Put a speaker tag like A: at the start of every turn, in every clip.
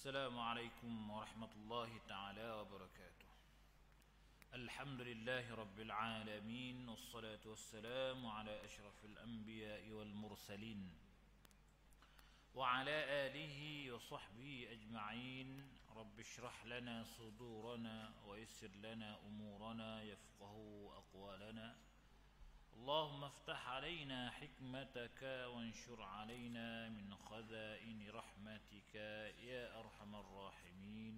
A: السلام عليكم ورحمة الله تعالى وبركاته. الحمد لله رب العالمين، والصلاة والسلام على أشرف الأنبياء والمرسلين وعلى آله وصحبه أجمعين. رب اشرح لنا صدورنا ويسر لنا أمورنا يفقهوا أقوالنا. اللهم افتح علينا حكمتك وانشر علينا من خزائن رحمتك يا أرحم الراحمين.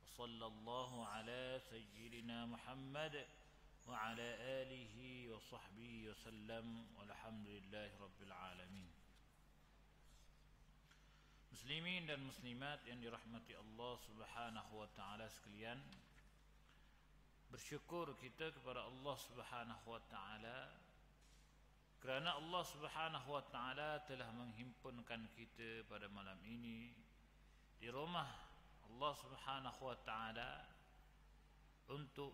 A: وصلى الله على سيدنا محمد وعلى آله وصحبه وسلم، والحمد لله رب العالمين. Muslimin dan muslimat yang dirahmati Allah Subhanahu wa taala sekalian, bersyukur kita kepada Allah Subhanahu wa taala kerana Allah Subhanahu wa taala telah menghimpunkan kita pada malam ini di rumah Allah Subhanahu wa taala untuk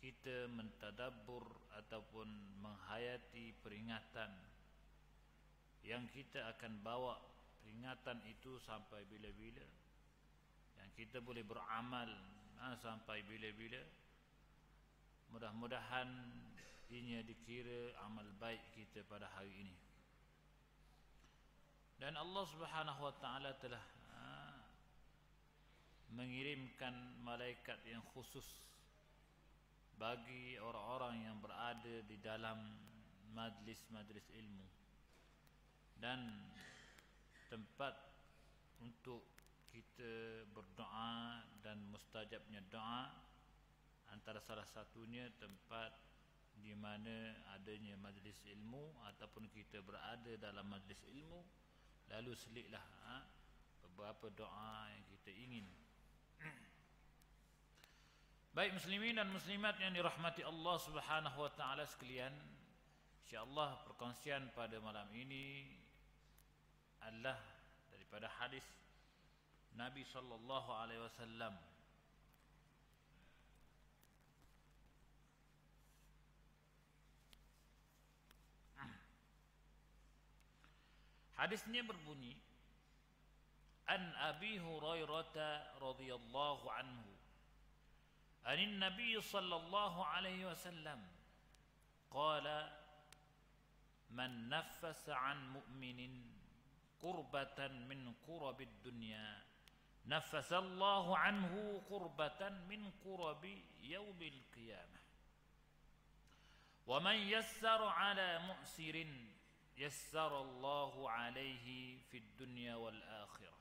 A: kita mentadabbur ataupun menghayati peringatan yang kita akan bawa. Peringatan itu sampai bila-bila, yang kita boleh beramal sampai bila-bila. Mudah-mudahan ianya dikira amal baik kita pada hari ini. Dan Allah Subhanahu wa taala telah mengirimkan malaikat yang khusus bagi orang-orang yang berada di dalam majlis-majlis ilmu dan tempat untuk kita berdoa dan mustajabnya doa. Antara salah satunya tempat di mana adanya majlis ilmu ataupun kita berada dalam majlis ilmu, lalu seliklah beberapa doa yang kita ingin. Baik muslimin dan muslimat yang dirahmati Allah Subhanahu wa taala sekalian, insyaallah perkongsian pada malam ini adalah daripada hadis Nabi sallallahu alaihi wasallam. Hadisnya berbunyi, An Abi Hurairah radhiyallahu anhu, anin Nabi sallallahu alaihi wasallam qala, man naffasa an mu'minin qurbatan min qurabid dunya naffasa Allahu anhu qurbatan min qurabi yaumil qiyamah. Wa man yassara ala mu'sirin yassara Allahu alaihi fid dunya wal akhirah.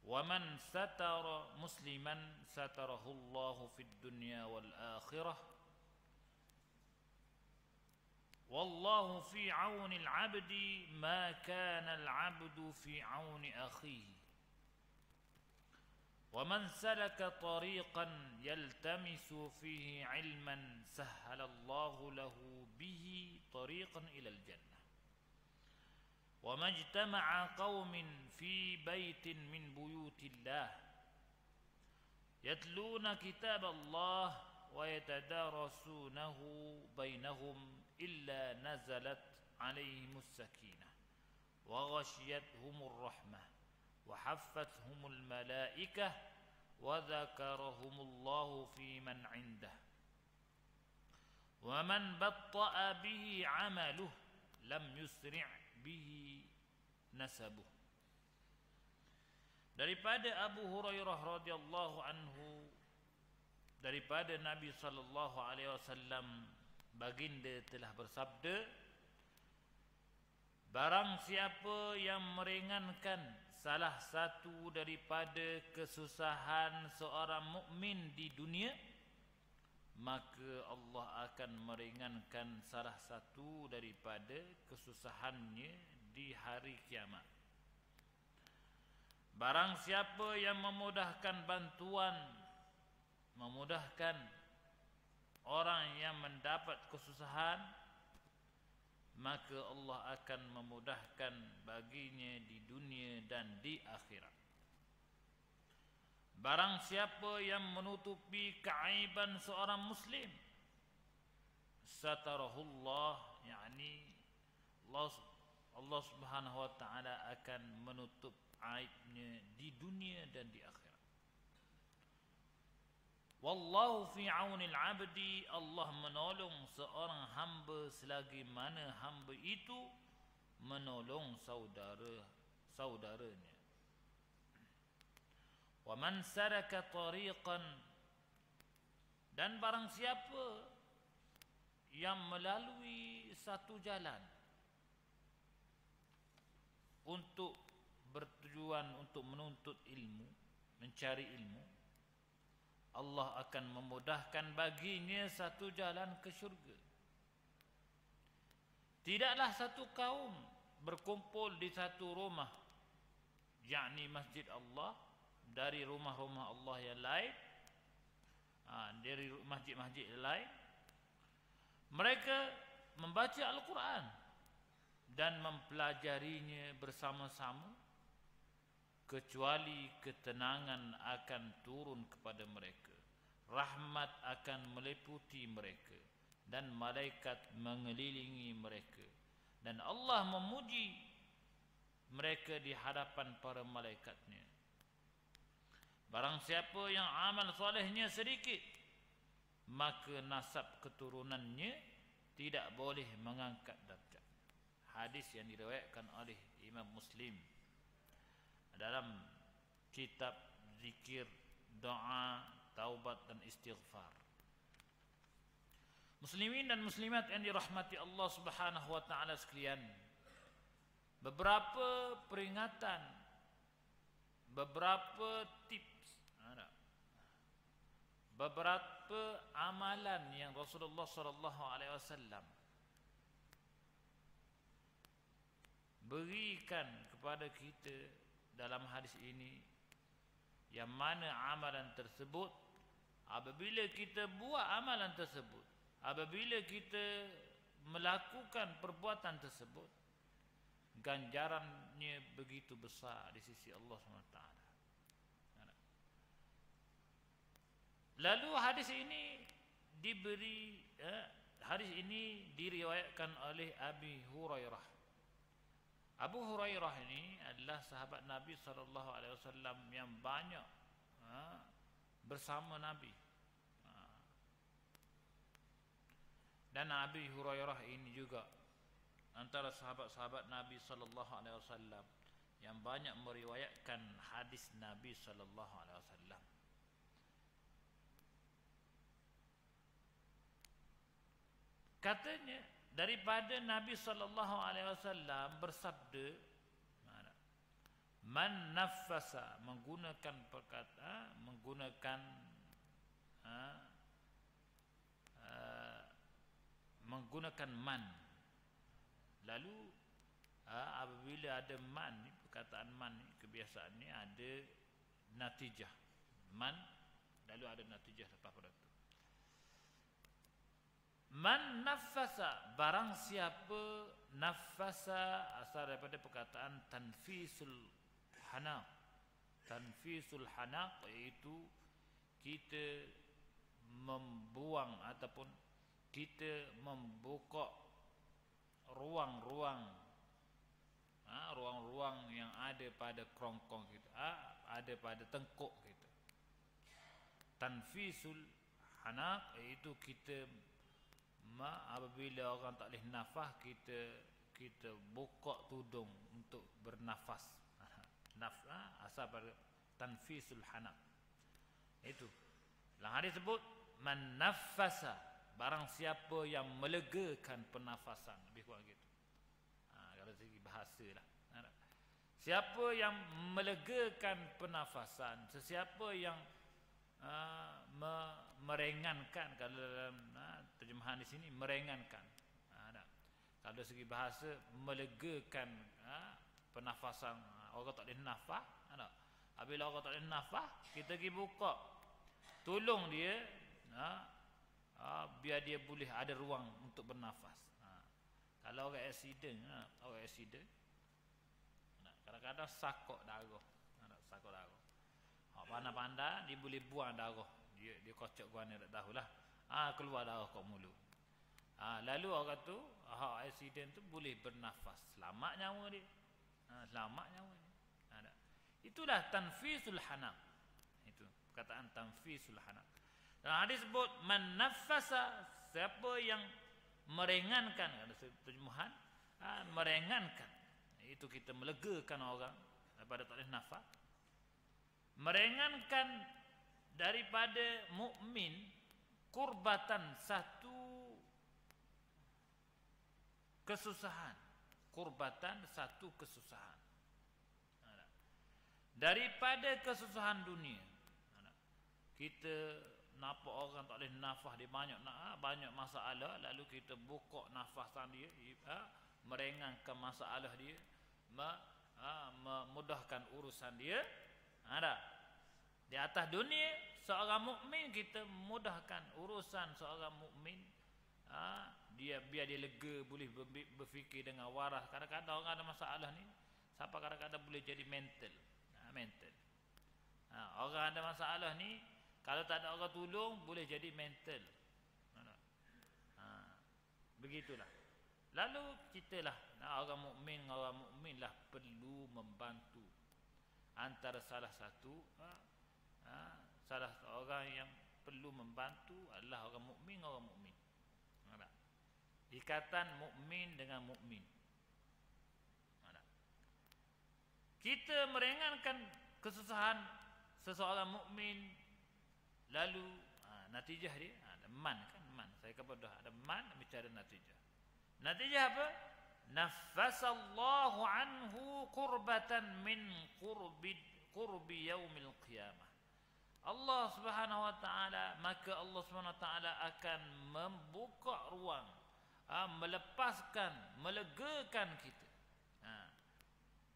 A: Wa man satara musliman satarahu Allahu fid dunya wal akhirah. Wallahu fi auni al-'abdi ma kana al-'abdu fi auni akhihi. ومن سلك طريقا يلتمس فيه علما سهل الله له به طريقا إلى الجنة. وما اجتمع قوم في بيت من بيوت الله يتلون كتاب الله ويتدارسونه بينهم إلا نزلت عليهم السكينة وغشيتهم الرحمة وحفتهم الملائكة وذكرهم الله في من عنده. ومن بطأ به عمله لم يسرع به نسبه. Daripada Abu Hurairah radhiyallahu anhu, daripada Nabi sallallahu alaihi wasallam, baginda telah bersabda, barang siapa yang meringankan salah satu daripada kesusahan seorang mukmin di dunia, maka Allah akan meringankan salah satu daripada kesusahannya di hari kiamat. Barang siapa yang memudahkan bantuan, memudahkan orang yang mendapat kesusahan, maka Allah akan memudahkan baginya di dunia dan di akhirat. Barang siapa yang menutupi keaiban seorang muslim, satarahullah, yakni Allah Subhanahu wa taala akan menutup aibnya di dunia dan di akhirat. Wallahu fi aunil abdi, Allah menolong seorang hamba selagi mana hamba itu menolong saudaranya. Wa man saraka tariqan, dan barang siapa yang melalui satu jalan untuk bertujuan untuk menuntut ilmu, mencari ilmu, Allah akan memudahkan baginya satu jalan ke syurga. Tidaklah satu kaum berkumpul di satu rumah, yakni masjid Allah, dari rumah-rumah Allah yang lain, dari masjid-masjid yang lain, mereka membaca Al-Quran dan mempelajarinya bersama-sama, kecuali ketenangan akan turun kepada mereka, rahmat akan meliputi mereka, dan malaikat mengelilingi mereka, dan Allah memuji mereka di hadapan para malaikatnya. Barang siapa yang amal solehnya sedikit, maka nasab keturunannya tidak boleh mengangkat darjat. Hadis yang diriwayatkan oleh Imam Muslim dalam kitab zikir, doa, taubat dan istighfar. Muslimin dan muslimat yang dirahmati Allah Subhanahu wa taala sekalian, beberapa peringatan, beberapa tips, beberapa amalan yang Rasulullah sallallahu alaihi wasallam berikan kepada kita dalam hadis ini, yang mana amalan tersebut apabila kita buat amalan tersebut, apabila kita melakukan perbuatan tersebut, ganjarannya begitu besar di sisi Allah SWT. Lalu hadis ini hadis ini diriwayatkan oleh Abi Hurairah. Abu Hurairah ini adalah sahabat Nabi SAW yang banyak bersama Nabi. Dan Abi Hurairah ini juga antara sahabat-sahabat Nabi SAW yang banyak meriwayatkan hadis Nabi SAW. Katanya, daripada Nabi SAW bersabda, man nafasa, menggunakan perkataan, menggunakan man. Lalu apabila ada man, perkataan man, kebiasaan ni ada natijah. Man, lalu ada natijah lepas pada itu. Man nafasa, barang siapa, nafasa asal daripada perkataan tanfisul hanaq. Tanfisul hanaq iaitu kita membuang ataupun kita membuka ruang-ruang yang ada pada kerongkong kita, ada pada tengkuk kita. Tanfisul hanaq iaitu kita apabila orang tak boleh nafas, kita buka tudung untuk bernafas. Asal pada tanfisul hanaq. Itu. Dalam hadis sebut man nafasa, barang siapa yang melegakan pernafasan, lebih kurang gitu. Kalau segi bahasa lah. Siapa yang melegakan pernafasan, sesiapa yang meringankan, kalau dalam terjemahan di sini meringankan. Kalau segi bahasa melegakan pernafasan, orang tak boleh nafas. Apabila orang tak boleh nafas, kita pergi buka, tolong dia, biar dia boleh ada ruang untuk bernafas. Kalau orang accident, kadang-kadang sakok darah, pandai-pandai dia boleh buang darah, dia kocok guana tak tahulah, keluar darah kat mulut. Lalu orang tu accident tu boleh bernafas, selamat nyawa dia. Itulah tanfisul hanak. Itu perkataan tanfisul hanak. Dalam hadis sebut man nafasa, siapa yang meringankan, ada terjemahan meringankan, itu kita melegakan orang daripada tak boleh nafas, meringankan daripada mukmin kurbatan, satu kesusahan, kurbatan satu kesusahan, daripada kesusahan dunia. Kita nampak orang tak boleh nafas, dia banyak masalah, lalu kita buka nafasan dia, meringankan masalah dia, memudahkan urusan dia. Ada di atas dunia seorang mukmin, kita mudahkan urusan seorang mukmin, dia biar dia lega, boleh berfikir dengan waras. Kadang-kadang orang ada masalah ni sampai kadang-kadang boleh jadi mental. Orang ada masalah ni, kalau tak ada orang tolong boleh jadi mental. Begitulah. Lalu kita lah, orang mukmin lah perlu membantu. Antara salah seorang yang perlu membantu adalah orang mukmin. Ikatan mukmin dengan mukmin. Kita meringankan kesusahan seseorang mukmin, lalu natijah dia ada man. Saya kepada ada man, bicara natijah. Natijah apa? Naffasallahu anhu qurbatan min qurbi yaumil qiyamah. Allah Subhanahu wa taala, maka Allah Subhanahu wa taala akan membuka ruang, melepaskan, melegakan kita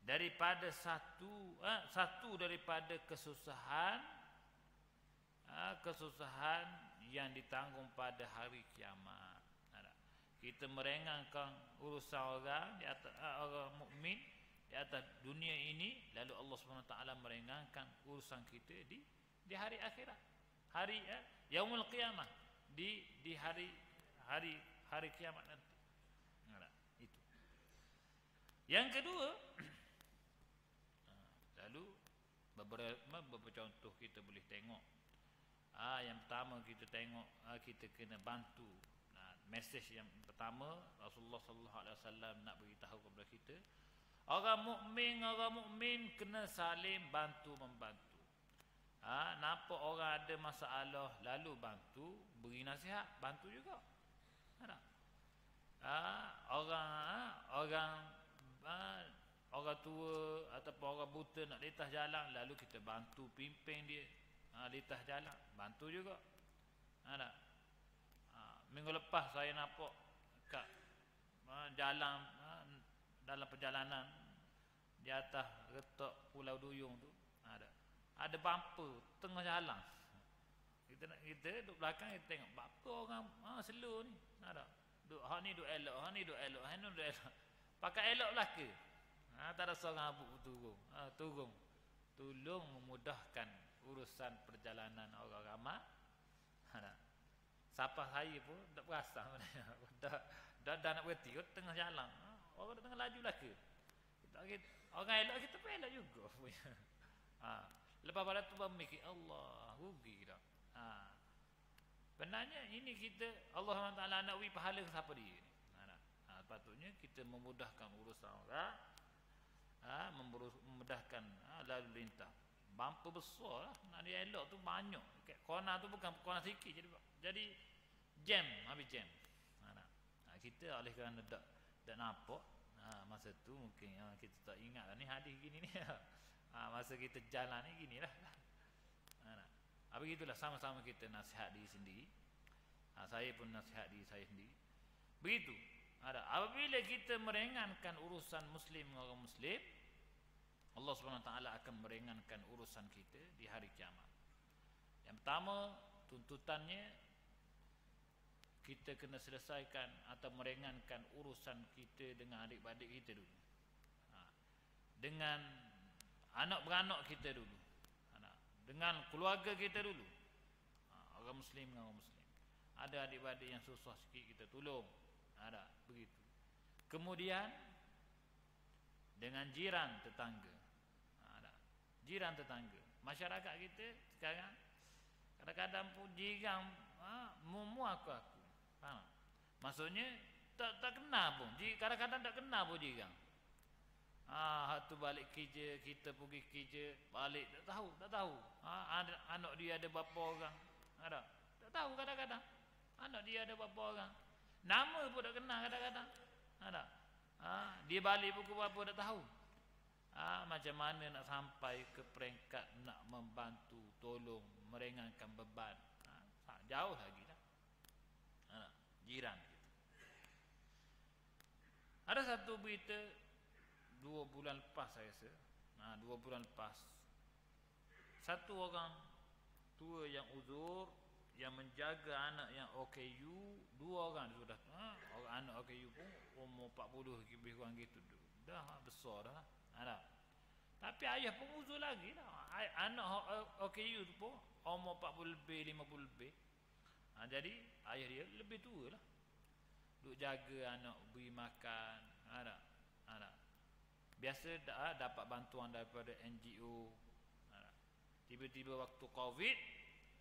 A: daripada satu daripada kesusahan yang ditanggung pada hari kiamat. Kita meringankan urusan orang di atas orang mukmin di atas dunia ini, lalu Allah Subhanahu wa taala meringankan urusan kita di hari akhirat, hari yaumul qiyamah, di hari kiamat nanti. Itu. Yang kedua, lalu beberapa contoh kita boleh tengok. Yang pertama kita tengok, kita kena bantu. Mesej yang pertama, Rasulullah sallallahu alaihi wasallam nak beritahu kepada kita, orang mukmin kena saling bantu membantu. Nampak orang ada masalah, lalu bantu, beri nasihat, bantu juga. Orang tua ataupun orang buta nak lintas jalan, lalu kita bantu pimpin dia lintas jalan, bantu juga. Minggu lepas saya nampak kat jalan, dalam perjalanan di atas retak Pulau Duyung tu ada bumper tengah jalan. Kita duduk belakang, kita tengok apa orang slow ni. Hak ni duk elok, pakai elok belaka. Tak ada seorang abuk turun. Tolong memudahkan urusan perjalanan orang ramai. Siapa saya pun tak perasan. Dah nak berhenti tengah jalan. Orang tengah laju belaka. Orang elok kita pun elok juga. Lepas pada tu baru mikir, Allah rugi dah. Benarnya ini kita, Allah SWT nak beri pahala ke siapa dia. Patutnya kita memudahkan urusan orang, memudahkan lalu lintas. Bumper besar lah, nak dia elok tu banyak. Corner tu bukan corner sikit, jadi jam, habis jam. Kita oleh kerana tak nampak masa tu, mungkin kita tak ingat lah, ni hadis gini ni. Masa kita jalan ni ginilah. Begitulah, sama-sama kita nasihat diri sendiri. Saya pun nasihat diri saya sendiri. Begitu. Apabila kita meringankan urusan muslim dengan orang muslim, Allah SWT akan meringankan urusan kita di hari kiamat. Yang pertama, tuntutannya kita kena selesaikan atau meringankan urusan kita dengan adik-adik kita dulu, dengan anak-beranak kita dulu, dengan keluarga kita dulu. Orang muslim dengan orang muslim, ada adik-adik yang susah sikit, kita tolong. Begitu. Kemudian dengan jiran tetangga. jiran tetangga. Masyarakat kita sekarang kadang-kadang pun jiran mumu aku. Faham? Maksudnya tak kenal pun. Kadang-kadang tak kenal pun jiran. Tu balik kerja, kita pergi kerja, balik tak tahu. Anak dia ada berapa orang. Ada. Tak tahu kadang-kadang. Anak dia ada berapa orang. Nama pun tak kenal kadang-kadang. Ada. Dia balik pukul berapa tak tahu. Macam mana nak sampai ke peringkat nak membantu, tolong, meringankan beban. Jauh lagi dah. Jiran kita. Ada satu berita 2 bulan lepas saya rasa. 2 bulan lepas. Satu orang tua yang uzur, yang menjaga anak yang OKU, 2 orang sudah. Orang anak OKU pun umur 40 lebih kurang gitu. Dah besar dah. Tapi ayah pun uzur lagi dah. Anak OKU tu pun umur 40 lebih, 50 lebih. Jadi ayah dia lebih tua lah. Duk jaga anak, beri makan. Biasa dapat bantuan daripada NGO. Tiba-tiba waktu COVID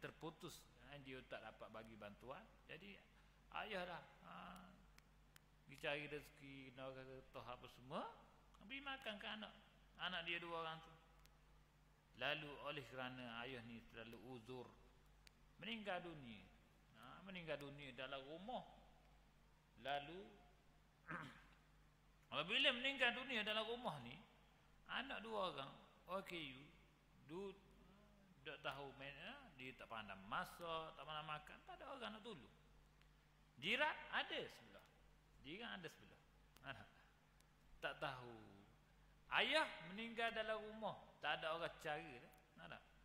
A: terputus, NGO tak dapat bagi bantuan. Jadi ayah dah pergi cari rezeki, nak kata apa semua, beri makan ke anak dia 2 orang tu. Lalu oleh kerana ayah ni terlalu uzur, meninggal dunia. Meninggal dunia dalam rumah. Lalu apabila meninggal dunia dalam rumah ni, anak 2 orang OKU tak tahu dia tak pandang masak, tak pandang makan, tak ada orang nak tolong. Jiran ada sebelah. Tak tahu. Ayah meninggal dalam rumah, tak ada orang cara.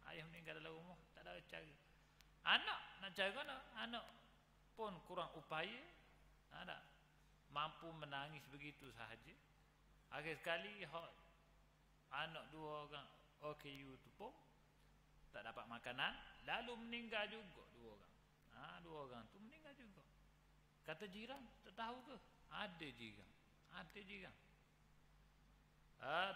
A: Ayah meninggal dalam rumah, tak ada orang cara. Anak nak cara mana? Anak pun kurang upaya. Mampu menangis begitu sahaja. Akhir sekali anak 2 orang OKU tu pun tak dapat makanan, lalu meninggal juga 2 orang. 2 orang tu meninggal juga. Kata jiran, tak tahu ke? Ada jiran.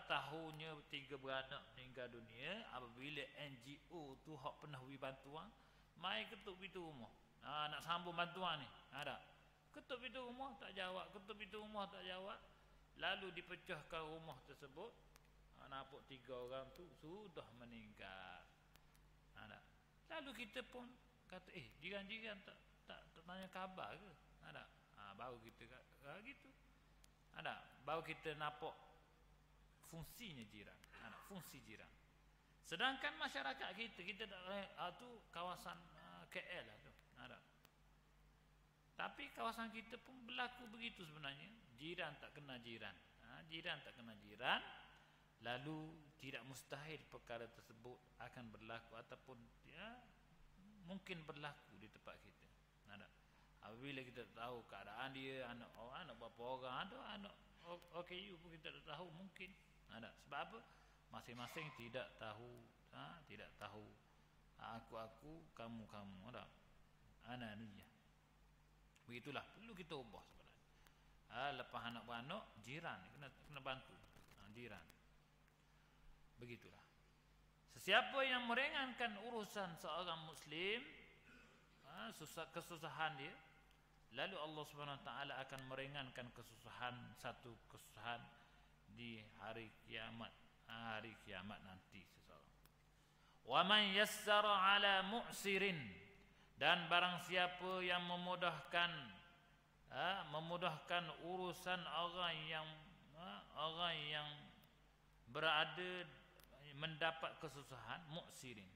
A: Tahunya 3 beranak meninggal dunia. Apabila NGO tu hak pernah beri bantuan, mai ketuk pintu rumah. Nak sambung bantuan ni. Ketuk pintu rumah tak jawab. Lalu dipecahkan rumah tersebut. Nampak 3 orang tu sudah meninggal. Lalu kita pun kata, jiran-jiran tak tanya khabar ke? Baru kita gitu. Baru kita nampak fungsinya jiran. Fungsi jiran. Sedangkan masyarakat kita tak tu kawasan KL lah tu. Tapi kawasan kita pun berlaku begitu sebenarnya. Jiran tak kena jiran. Lalu tidak mustahil perkara tersebut akan berlaku ataupun mungkin berlaku di tempat kita. Apabila kita tahu keadaan dia, anak berapa orang, ada anak OKU pun kita tak tahu mungkin. Sebab apa? Masing-masing tidak tahu. Aku, kamu. Ananiyah. Begitulah, perlu kita ubah sebenarnya. Lepas anak beranak, jiran kena bantu. Jiran. Begitulah. Sesiapa yang meringankan urusan seorang Muslim, kesusahan dia, lalu Allah Subhanahu Wa Taala akan meringankan satu kesusahan di hari kiamat. Hari kiamat nanti seseorang. Wa man yassara ala mu'sirin, dan barang siapa yang memudahkan urusan orang yang berada mendapat kesusahan, mu'sirin,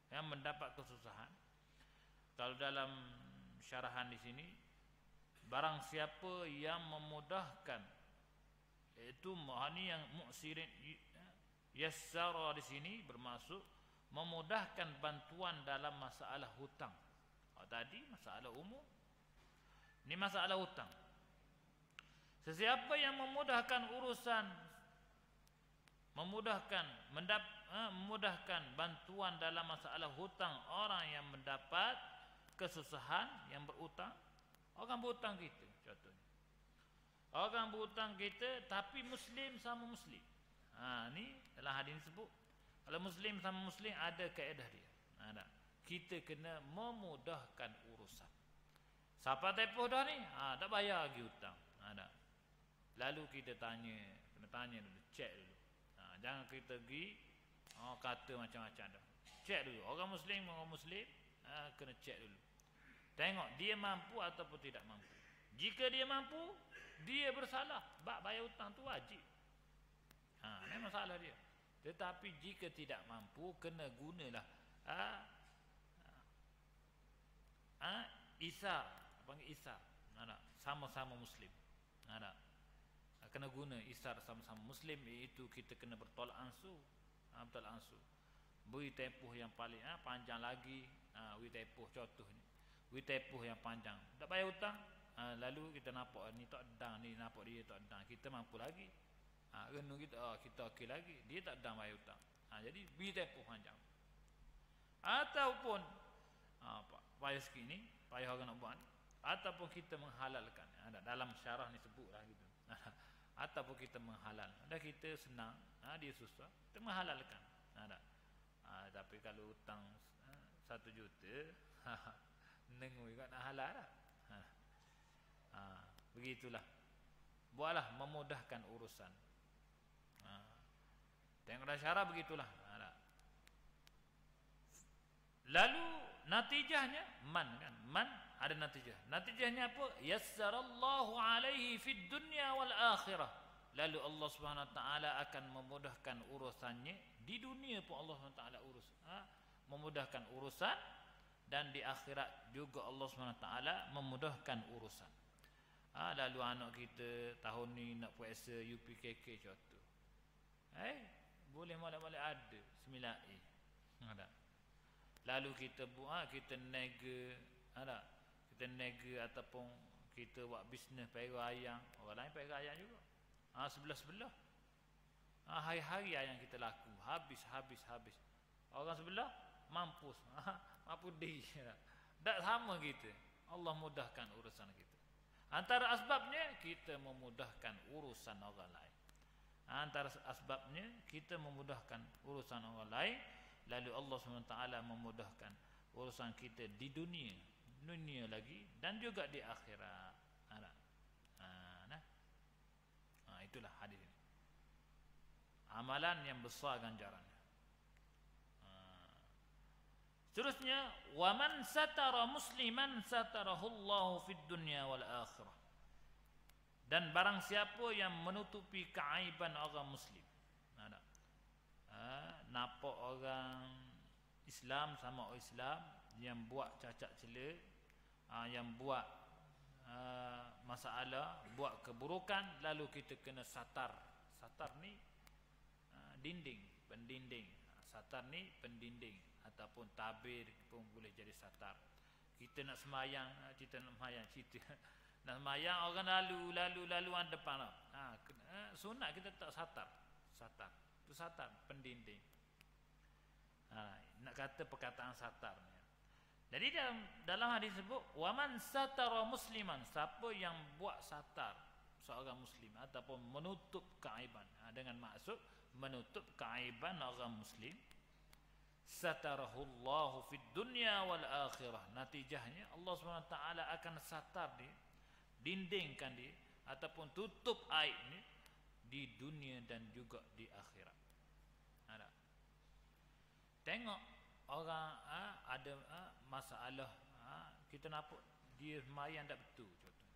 A: yang mendapat kesusahan. Kalau dalam syarahan di sini, barang siapa yang memudahkan, itu maknanya yang mu'sirin, yassara di sini bermaksud memudahkan bantuan dalam masalah hutang. Tadi masalah umum, ini masalah hutang. Sesiapa yang memudahkan urusan, memudahkan bantuan dalam masalah hutang orang yang mendapat kesusahan, yang berutang. Orang berutang kita, contohnya orang berutang kita tapi Muslim sama Muslim. Ni dalam hadis sebut Kalau Muslim sama Muslim ada kaedah dia. Ada. Kita kena memudahkan urusan. Siapa tepuh dah ni? Tak bayar lagi hutang. Ada. Lalu kita kena tanya dulu, cek dulu. Jangan kita pergi kata macam-macam dah. Cek dulu. Orang Muslim kena cek dulu. Tengok dia mampu ataupun tidak mampu. Jika dia mampu, dia bersalah. Bayar hutang tu wajib. Memang salah dia. Tetapi jika tidak mampu, kena gunalah Isa, panggil Isa. Sama-sama Muslim. Kena guna Isar sama-sama Muslim, iaitu kita kena bertolak ansur. Bertolak ansur. Beri tempoh yang paling panjang lagi. Beri tempoh contoh ni. Beri tempoh yang panjang. Tak bayar hutang. Lalu kita nampak ni tak dang, ni nampak dia tak dang. Kita mampu lagi. Renung kita okey lagi. Dia tak dang bayar hutang. Jadi beri tempoh panjang. Ataupun payah sikit ni, payah orang nak buat ni. Ataupun kita menghalalkan. Dalam syarah ni sebutlah gitu. Ataupun kita menghalal. Kita senang, dia susah, kita menghalalkan. Tapi kalau hutang 1 juta, nengu juga nak halal lah. Begitulah. Buatlah memudahkan urusan. Tengok dah syarah begitulah. Lalu natijahnya man kan? Man ada natijah. Natijahnya apa? Yassarallahu alaihi fid dunya wal akhirah. Lalu Allah Subhanahu wa taala akan memudahkan urusannya di dunia pun Allah Subhanahu wa taala urus. Memudahkan urusan, dan di akhirat juga Allah Subhanahu wa taala memudahkan urusan. Lalu anak kita tahun ni nak puasa UPKK contoh. Boleh malam-malam ada 9A. Ada. Lalu kita buat, kita nega, kita nega ataupun kita buat bisnes pera ayam. Orang lain pera ayam juga. Sebelah-sebelah. Hari-hari ayam kita laku. Habis. Orang sebelah mampus. Mampu diri. Tak sama kita. Allah mudahkan urusan kita. Antara asbabnya kita memudahkan urusan orang lain. Antara asbabnya kita memudahkan urusan orang lain. Lalu Allah SWT memudahkan urusan kita di dunia lagi, dan juga di akhirat. Itulah hadis ini. Amalan yang besar ganjarannya. Seterusnya, wa man satara musliman satarahu Allah fid dunya wal akhirah. Dan barang siapa yang menutupi keaiban orang muslim. Nampak orang Islam sama orang Islam yang buat cacat celak, yang buat masalah, buat keburukan, lalu kita kena satar. Satar ni dinding, pendinding. Satar ni pendinding ataupun tabir pun boleh jadi satar. Kita nak semayang, nak semayang orang lalu depan. Sunat kita tak satar. Itu satar, pendinding. Nak kata perkataan satar ni. Jadi dalam hadis sebut waman satara musliman, siapa yang buat satar seorang muslim ataupun menutup keaiban, dengan maksud menutup keaiban orang muslim, satarahullahu fid dunya wal akhirah. Natijahnya Allah SWT akan satar dia, dindingkan dia ataupun tutup aib ni di dunia dan juga di akhirat. Tengok orang ada masalah, kita nampak dia semayang tak betul contoh.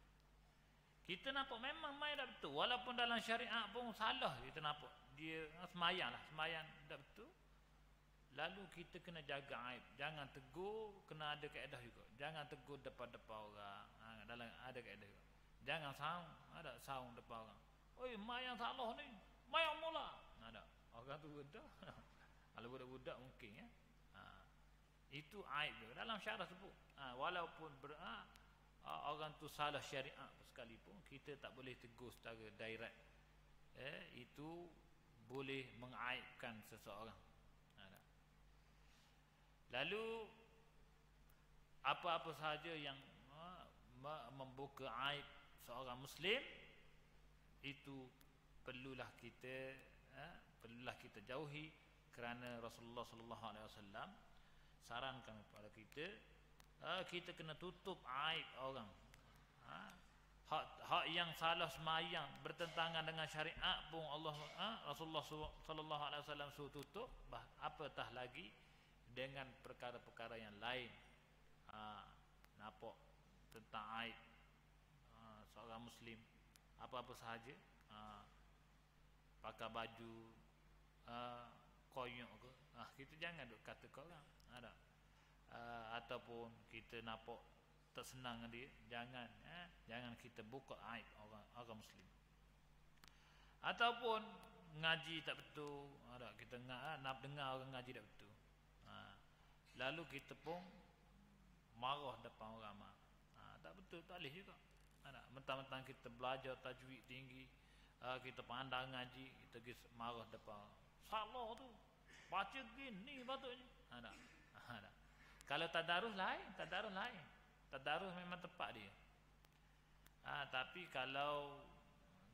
A: Kita nampak memang semayang tak betul, walaupun dalam syariat pun salah. Kita nampak dia semayang tak betul. Lalu kita kena jaga aib. Jangan tegur, kena ada kaedah juga. Jangan tegur depan-depan orang. Dalam ada kaedah juga. Jangan saung, ada saung depan orang. Oi, semayang salah ni. Semayang mula. Ada. Orang tu budak. Kalau budak-budak mungkin ya. Itu aib dia. Dalam syarah sebut. Walaupun orang tu salah syariat sekalipun, kita tak boleh tegur secara direct. Itu boleh mengaibkan seseorang. Lalu apa-apa sahaja yang membuka aib seorang muslim, itu perlulah kita jauhi, kerana Rasulullah sallallahu alaihi wasallam sarankan kepada kita, kita kena tutup aib orang. Hak yang salah semayang bertentangan dengan syariat pun Rasulullah sallallahu alaihi wasallam suruh tutup, apatah lagi dengan perkara-perkara yang lain. Nampak tentang aib seorang muslim apa-apa sahaja, pakai baju koyok ke, kita jangan duk kata ke orang, ataupun kita nampak tak senang dia, jangan kita buka aib orang muslim. Ataupun ngaji tak betul, kita nak dengar orang ngaji tak betul, lalu kita pun marah depan orang, tak betul, tak boleh juga. Mentang-mentang kita belajar tajwid tinggi, kita pandang ngaji, kita marah depan, salah tu, baca gini patutnya. Kalau tadarus lain, tadarus memang tepat dia. Tapi kalau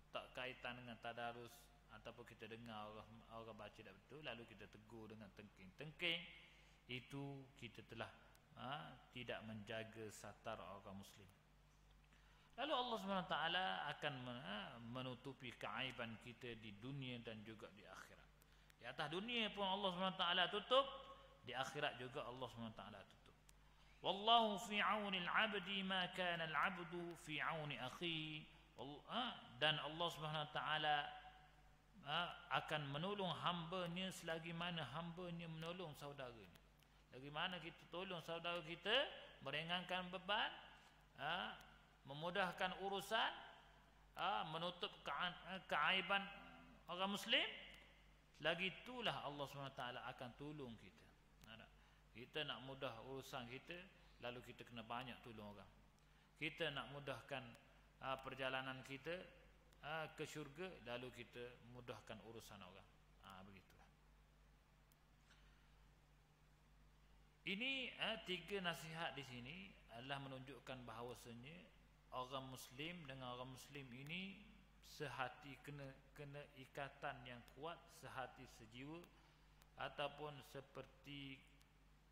A: tak kaitan dengan tadarus, ataupun kita dengar orang baca tak betul, lalu kita tegur dengan tengking-tengking, itu kita telah tidak menjaga satar orang muslim. Lalu Allah SWT akan menutupi keaiban kita di dunia dan juga di akhirat. Di atas dunia pun Allah SWT tutup, di akhirat juga Allah SWT tutup. Wallahu fi auni al-'abdi ma kana al-'abdu fi auni akhihi. Dan Allah SWT akan menolong hamba-Nya selagi mana hamba-Nya menolong saudaranya. Lagi mana kita tolong saudara kita, meringankan beban, memudahkan urusan, menutup keaiban orang muslim, lagi itulah Allah SWT akan tolong kita. Kita nak mudah urusan kita, lalu kita kena banyak tolong orang. Kita nak mudahkan perjalanan kita ke syurga, lalu kita mudahkan urusan orang. Begitulah. Ini 3 nasihat di sini adalah menunjukkan bahawasanya orang muslim dengan orang muslim ini sehati, kena ikatan yang kuat, sehati sejiwa, ataupun seperti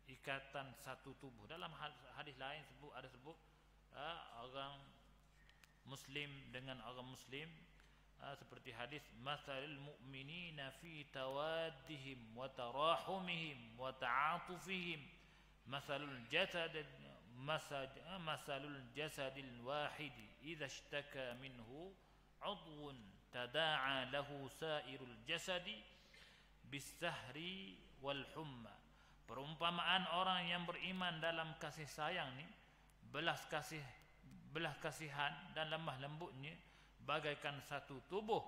A: ikatan satu tubuh. Dalam hadis lain ada sebut orang muslim dengan orang muslim, seperti hadis masalul mu'minina fi tawaddihim wa tarahumihim wa ta'atufihim masalul jasadil wahidi idza ishtaka minhu 'udwun tada'a lahu sa'irul jasadi bis-sahri wal humma. Perumpamaan orang yang beriman dalam kasih sayang ni, belas kasihan dan lemah lembutnya bagaikan satu tubuh.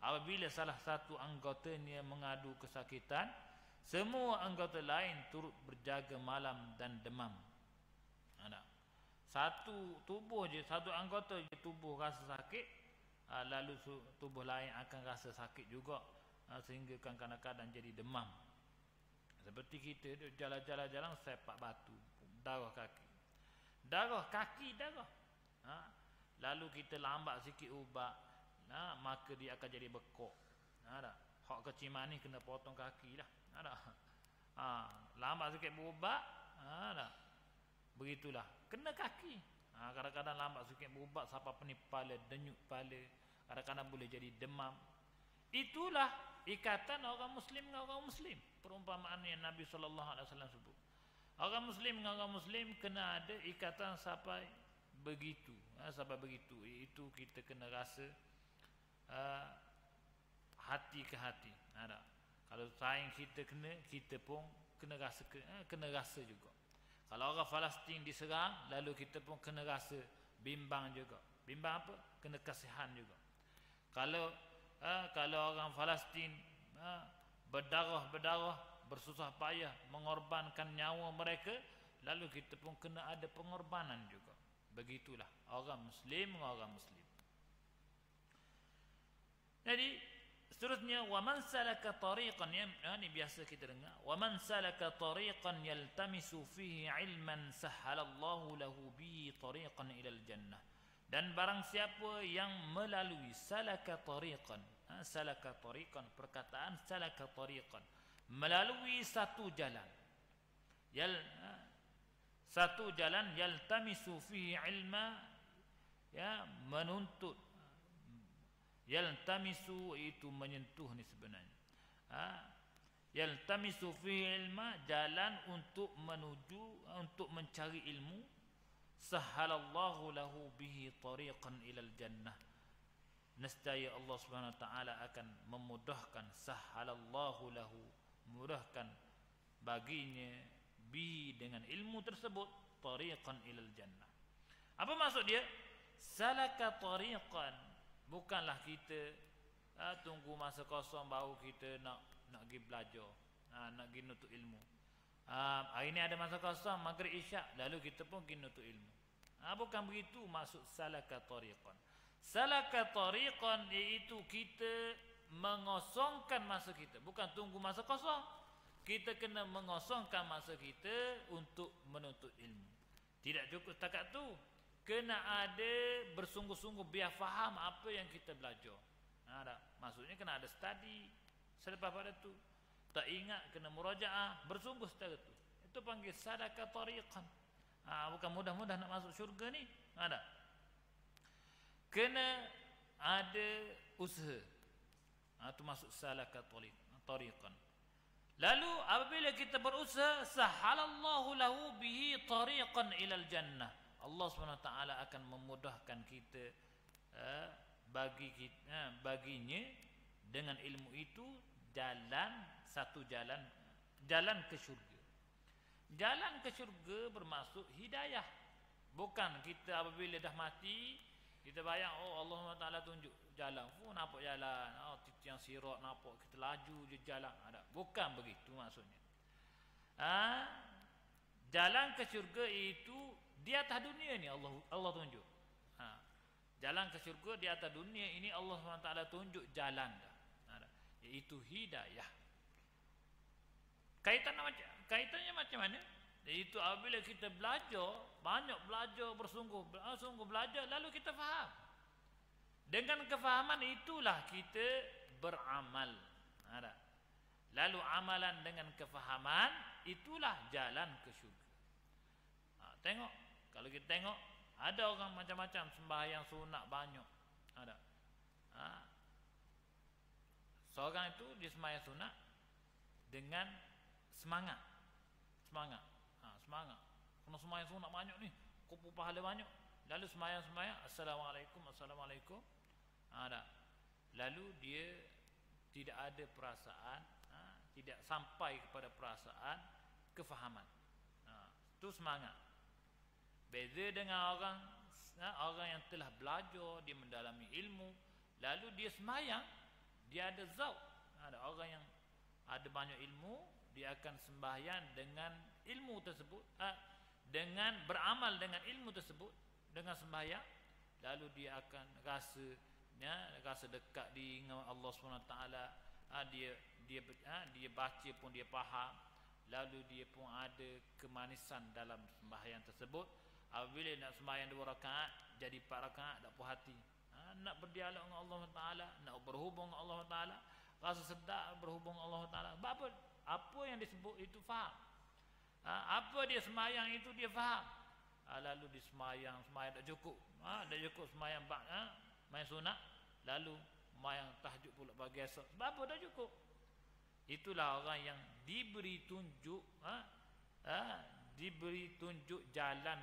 A: Apabila salah satu anggotanya mengadu kesakitan, semua anggota lain turut berjaga malam dan demam. Satu tubuh je, satu anggota je tubuh rasa sakit, lalu tubuh lain akan rasa sakit juga, sehingga kadang-kadang jadi demam. Seperti kita jalan-jalan sepak batu, darah kaki, lalu kita lambat sikit ubat, maka dia akan jadi bekok. Hak kecil manis kena potong kaki dah. Lambat sikit berubat, begitulah, kena kaki. Kadang-kadang lambat sikit berubat sampai pening kepala, denyut kepala, kadang-kadang boleh jadi demam. Itulah ikatan orang muslim dengan orang muslim. Perumpamaan yang Nabi SAW sebut. Orang muslim dengan orang muslim kena ada ikatan sampai begitu. Itu kita kena rasa hati ke hati. Kalau saing kita pun kena rasa juga. Kalau orang Palestin diserang, lalu kita pun kena rasa bimbang juga. Bimbang apa? Kena kasihan juga. Kalau orang Palestin berdarah, bersusah payah mengorbankan nyawa mereka, lalu kita pun kena ada pengorbanan juga. Begitulah orang muslim dengan orang muslim. Jadi seterusnya, wa man salaka tariqan, ini biasa kita dengar, wa man salaka tariqan yaltamisu fihi ilman sahhalallahu lahu bi tariqan ilal jannah. Dan barang siapa yang melalui salaka tariqan, perkataan salaka tariqan, melalui satu jalan. Satu jalan yaltamisu fihi ilma, ya, menuntut. Yaltamisu itu menyentuh ni sebenarnya. Yaltamisu fihi ilma, jalan untuk menuju, untuk mencari ilmu. Sahhalallahu lahu bihi tariqan ilal jannah. Nescaya Allah Subhanahu wa taala akan memudahkan, sahhalallahu lahu, mudahkan baginya, bihi dengan ilmu tersebut, tariqan ilal jannah. Apa maksud dia? Salaka tariqan, bukanlah kita tunggu masa kosong baru kita nak pergi belajar, nak pergi nuntut ilmu. Hari ni ada masa kosong maghrib isyak, lalu kita pun pergi nuntut ilmu. Bukan begitu maksud salaka tariqan. Salaka tariqan iaitu kita mengosongkan masa kita, bukan tunggu masa kosong. Kita kena mengosongkan masa kita untuk menuntut ilmu. Tidak cukup setakat tu, kena ada bersungguh-sungguh biar faham apa yang kita belajar. Maksudnya kena ada study. Selepas pada tu tak ingat, kena murajaah, bersungguh secara tu. Itu panggil salaka tariqan. Bukan mudah-mudah nak masuk syurga ni. Ada. Kena ada usaha. Itu masuk salaka tariqan. Lalu apabila kita berusaha, sahhalallahu lahu bihi tariqan ilal jannah. Allah SWT akan memudahkan kita, baginya dengan ilmu itu satu jalan ke syurga. Jalan ke syurga bermaksud hidayah. Bukan kita apabila dah mati kita bayang, Allah SWT tunjuk jalan, nampak jalan, tiang sirat nampak, kita laju je jalan. Bukan begitu maksudnya. Jalan ke syurga itu di atas dunia ni Allah tunjuk. Jalan ke syurga di atas dunia ini Allah SWT tunjuk jalan dah. Iaitu hidayah. Kaitannya macam mana? Iaitu apabila kita belajar, banyak belajar, bersungguh belajar, lalu kita faham. Dengan kefahaman itulah kita beramal. Lalu amalan dengan kefahaman itulah jalan ke syurga. Tengok, kalau kita tengok, ada orang macam-macam sembahyang sunat banyak. Ada. Seorang itu dia sembahyang sunat dengan semangat. Semangat. Kena sembahyang sunat banyak ni, kumpul pahala banyak. Lalu sembahyang, assalamualaikum. Lalu dia tidak ada perasaan, tidak sampai kepada perasaan kefahaman. Itu semangat. Beza dengan orang yang telah belajar, dia mendalami ilmu, lalu dia sembahyang, dia ada zauq. Ada orang yang ada banyak ilmu, dia akan sembahyang dengan ilmu tersebut, dengan beramal dengan ilmu tersebut, dengan sembahyang, lalu dia akan rasa dekat dengan Allah SWT. Dia baca pun dia faham, lalu dia pun ada kemanisan dalam sembahyang tersebut. Apabila nak sembahyang 2 rakaat jadi 4 rakaat, tak puas hati. Nak berdialog dengan Allah Taala, nak berhubung dengan Allah Taala, rasa sedap berhubung dengan Allah Taala. Apa yang disebut itu faham. Apa dia sembahyang itu dia faham. Lalu di sembahyang tak cukup. Tak cukup sembahyang main sunat, lalu sembahyang tahajud pula pagi esok. Apa dah cukup. Itulah orang yang diberi tunjuk, diberi tunjuk jalan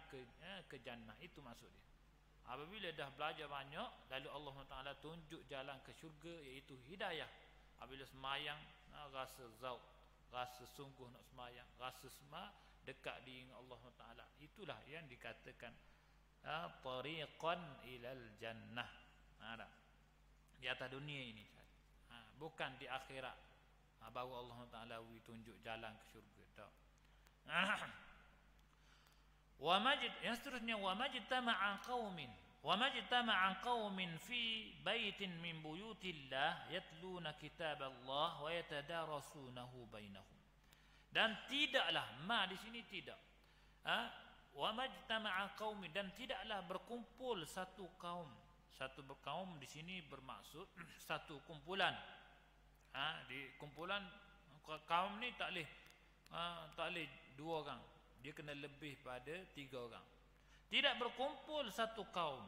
A: ke jannah. Itu maksud dia. Apabila dah belajar banyak, lalu Allah Taala tunjuk jalan ke syurga, iaitu hidayah. Apabila sembahyang, rasa zauq, rasa sungguh nak sembahyang, rasa dekat dengan Allah Taala. Itulah yang dikatakan tariqan ilal jannah. Di atas dunia ini, bukan di akhirat. Baru Allah Taala tunjuk jalan ke syurga. Tak. Yang seterusnya, wa majtama'a qaumin fi baitin min buyutillah yatluna kitaballah wa yatadarasunahu bainahum. Dan tidaklah di sini tidak. Wa majtama'a qaumin, dan tidaklah berkumpul satu kaum. Satu kaum di sini bermaksud satu kumpulan. Di kumpulan Kaum ni tak boleh 2 orang. Dia kena lebih pada 3 orang. Tidak berkumpul satu kaum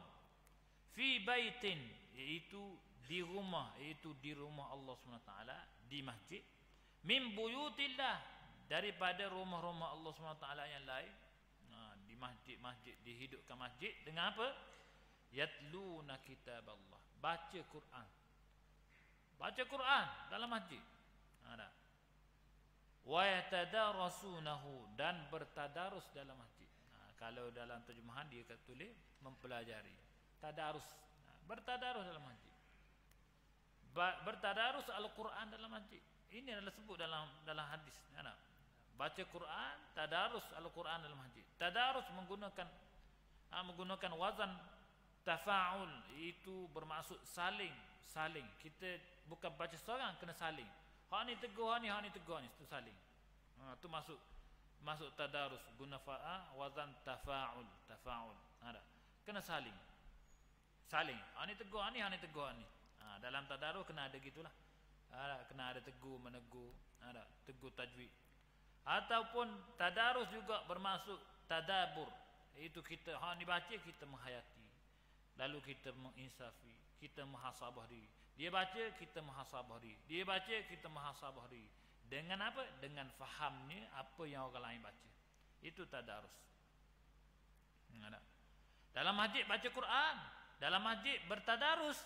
A: fi baitin, iaitu di rumah Allah SWT, di masjid, min buyutillah, daripada rumah-rumah Allah SWT yang lain. Di masjid, dihidupkan masjid dengan apa? Yatluna kitaballah, baca Quran dalam masjid. Wa yatadarasunahu, dan bertadarus dalam masjid. Kalau dalam terjemahan dia tulis mempelajari. Tadarus, bertadarus dalam masjid. Bertadarus Al-Quran dalam masjid. Ini adalah sebut dalam hadis. Baca Quran, tadarus Al-Quran dalam masjid. Tadarus menggunakan wazan tafa'ul, itu bermaksud saling. Kita bukan baca seorang, kena saling. Hak ni tegur ni, itu saling. Itu masuk tadarus, guna wazan tafa'ul. Kena saling. Hak ni tegur ni, dalam tadarus kena ada gitulah. Kena ada tegur, menegur, tegur tajwid. Ataupun tadarus juga bermaksud tadabur, iaitu kita hak ni baca, kita menghayati, lalu kita menginsafi, kita muhasabah diri. Dia baca, kita muhasabah diri. Dia baca, kita muhasabah diri. Dengan apa? Dengan fahamnya apa yang orang lain baca. Itu tadarus. Dalam masjid baca Quran, dalam masjid bertadarus.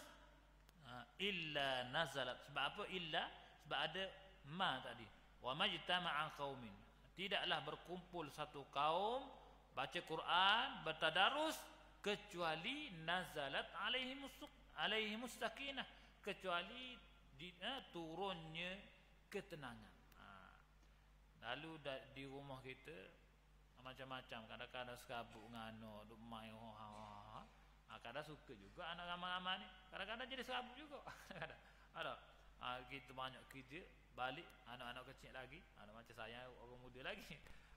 A: Illa nazalat. Sebab apa illa? Sebab ada ma tadi. Wa majtama'an qaumin, tidaklah berkumpul satu kaum baca Quran, bertadarus, kecuali nazalat alaihimus sakinah, kecuali turunnya ketenangan. Lalu di rumah kita macam-macam, kadang-kadang serabut ngano, duk main kadang suka juga anak ramai-ramai ni, kadang-kadang jadi serabut juga. Ada kita banyak kerja, balik anak-anak kecil lagi, anak macam saya orang muda lagi.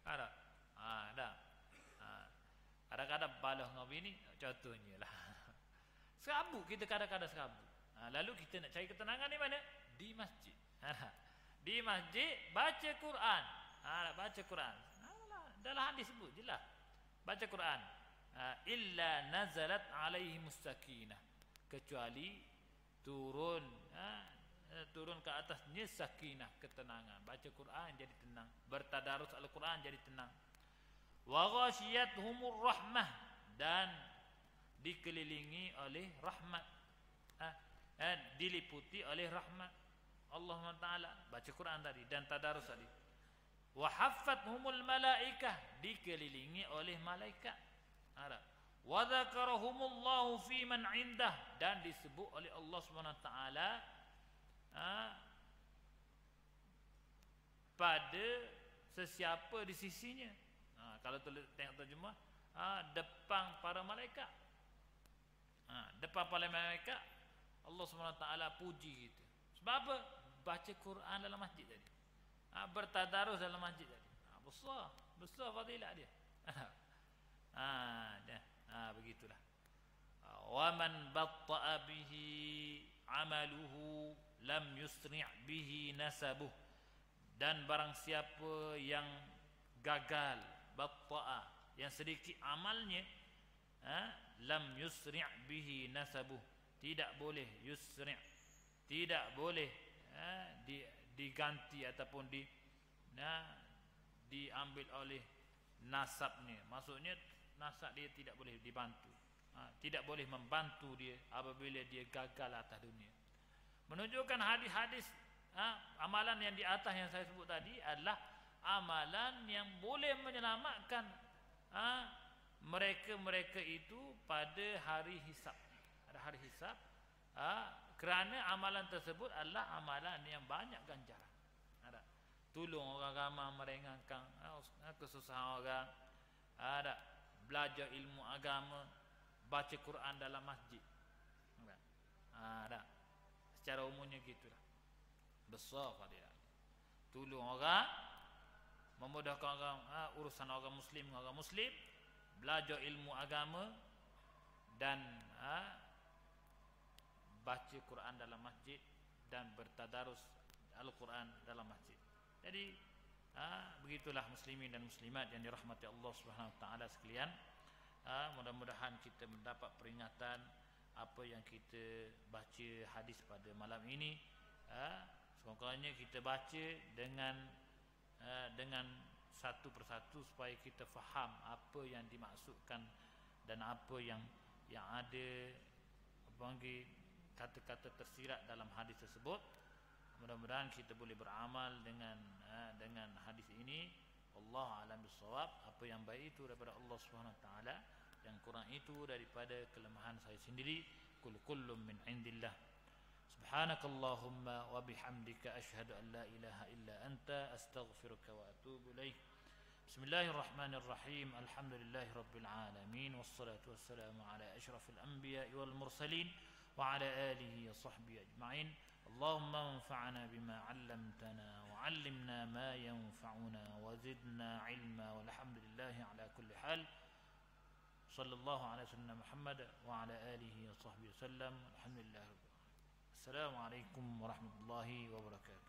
A: Ada. Kadang-kadang balah dengan bini, contohnya lah. Serabut, kita kadang-kadang serabut. Lalu kita nak cari ketenangan di mana? Di masjid. Di masjid baca Quran. Baca Quran. Dalam hadis sebut jelas. Baca Quran. Illa nazalat alaihimus sakinah, kecuali turun ke atasnya sakinah, ketenangan. Baca Quran jadi tenang, bertadarus Al-Quran jadi tenang. Wa ghashiyatuhumur rahmah, dan dikelilingi oleh rahmat, diliputi oleh rahmat Allah Taala. Baca Quran tadi dan tadarus tadi. Wa haffathumul malaikah, dikelilingi oleh malaikat. Wa dzakarahumullahu fi man indah, dan disebut oleh Allah SWT pada sesiapa di sisinya. Kalau tengok terjemah, depan para malaikat. Depan para malaikat Allah SWT puji kita. Sebab apa? Baca Quran dalam masjid tadi, bertadarus dalam masjid tadi. Besar fadilah dia. Begitulah. Wa man batta'a bihi amaluhu lam yusri' bihi nasabuh, dan barang siapa yang gagal, batta'a, yang sedikit amalnya, lam yusri' bihi nasabuh, tidak boleh yusri', tidak boleh diganti ataupun diambil oleh nasabnya. Maksudnya nasab dia tidak boleh dibantu, tidak boleh membantu dia apabila dia gagal atas dunia. Menunjukkan hadis-hadis amalan yang di atas yang saya sebut tadi adalah amalan yang boleh menyelamatkan mereka itu pada hari hisab. Pada hari hisab, kerana amalan tersebut adalah amalan yang banyak ganjaran. Tolong orang ramai, meringankan kesusahan orang, belajar ilmu agama, baca Quran dalam masjid. Secara umumnya gitulah. Besar fadilah. Tolong orang, memudahkan orang, urusan orang muslim, belajar ilmu agama dan baca Quran dalam masjid dan bertadarus Al-Quran dalam masjid. Jadi begitulah muslimin dan muslimat yang dirahmati Allah Subhanahu wa taala sekalian. Mudah-mudahan kita mendapat peringatan apa yang kita baca hadis pada malam ini. Semoga kita baca dengan satu persatu supaya kita faham apa yang dimaksudkan dan apa yang ada panggil kata-kata tersirat dalam hadis tersebut. Mudah-mudahan kita boleh beramal dengan hadis ini. Allah alam bisawab. Apa yang baik itu daripada Allah Subhanahu wa taala, yang kurang itu daripada kelemahan saya sendiri. Kullum min indillah. Subhanakallahumma wa bihamdika asyhadu an la ilaha illa anta astaghfiruka wa atubu ilaik. Bismillahirrahmanirrahim. Alhamdulillahirabbil alamin wassalatu wassalamu ala asyrafil anbiya'i wal mursalin wa ala alihi wa sahbihi ajma'in. Allahumma anfa'na bima 'allamtana wa 'allimna ma yanfa'una wa zidna 'ilma walhamdulillahi ala kulli hal. Sallallahu ala sayyidina Muhammad wa ala alihi wa sahbihi wasallam. Alhamdulillah. Assalamualaikum warahmatullahi wabarakatuh.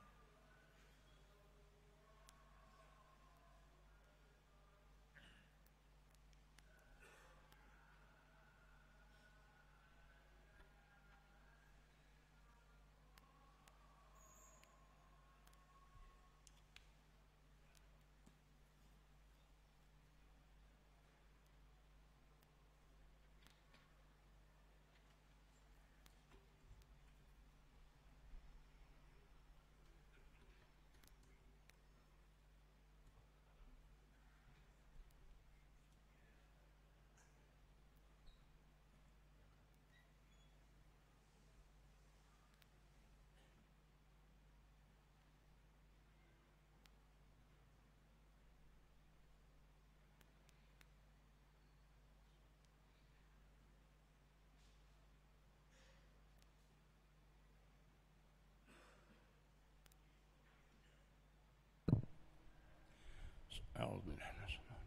B: أعوذ بالله من الشيطان.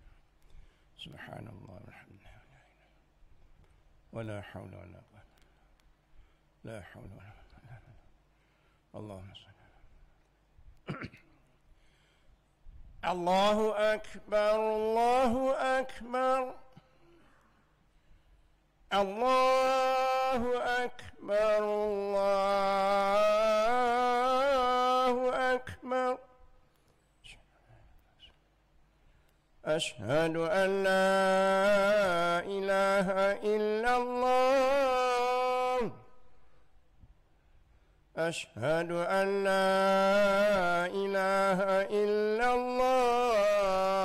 B: سبحان الله والحمد لله ولا حول ولا قوة. لا حول ولا قوة. اللهم صل. الله أكبر الله أكبر الله أكبر الله أكبر. أشهد أن لا إله إلا الله. أشهد أن لا إله إلا الله.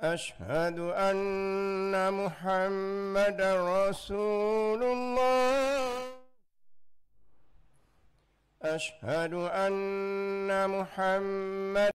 B: أشهد أن محمدا رسول الله. أشهد أن محمد